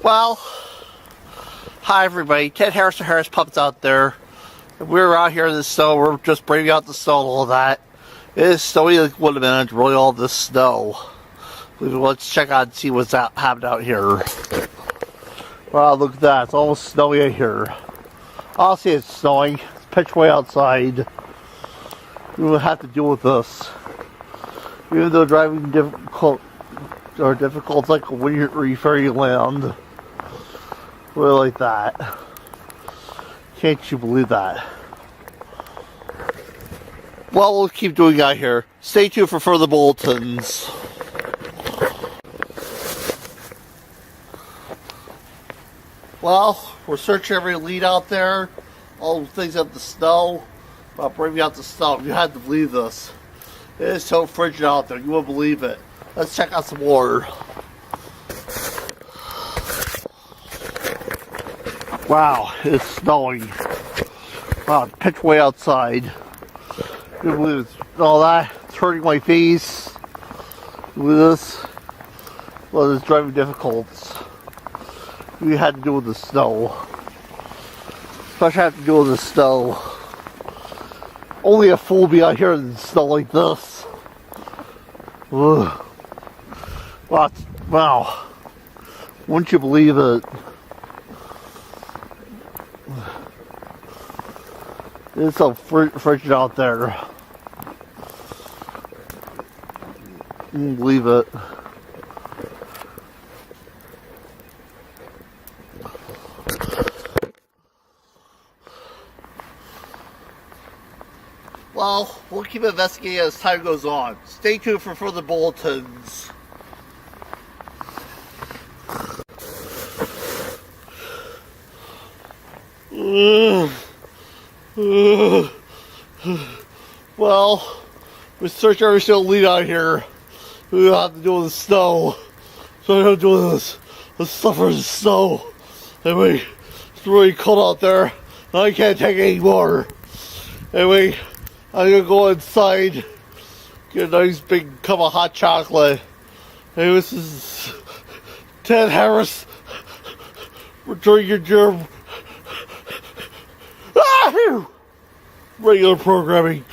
Well, hi everybody. Ted Harris of Harris Puppets out there. We're out here in the snow. We're just braving out the snow and all that. It is snowy like what a minute, really all this snow. Let's check out and see what's happening out here. Wow, look at that. It's almost snowy out here. I'll see it's snowing. It's pitch way outside. We will have to deal with this. Even though driving difficult, it's like when you're in fairyland. Really like that. Can't you believe that? Well, we'll keep doing out here. Stay tuned for further bulletins. Well, we're searching every lead out there. All the things out the snow. About braving out the snow. You had to believe this. It is so frigid out there. You won't believe it. Let's check out some more. Wow, it's snowing. Wow, it's pitch way outside. You believe it's all that? It's hurting my face. Look at this. Well, it's driving difficult. We had to do with the snow. Especially have to do with the snow. Only a fool be out here in snow like this. Ugh. Wow. Wouldn't you believe it? It's so frigid out there. You won't believe it. Well, we'll keep investigating as time goes on. Stay tuned for further bulletins. Well, we search every single lead out here. We don't have to deal with the snow. So I don't do this. Let's suffer in the snow. Anyway, it's really cold out there. I can't take it anymore. Anyway, I'm gonna go inside, get a nice big cup of hot chocolate. Hey, this is Ted Harris. Returning your germ. Regular programming.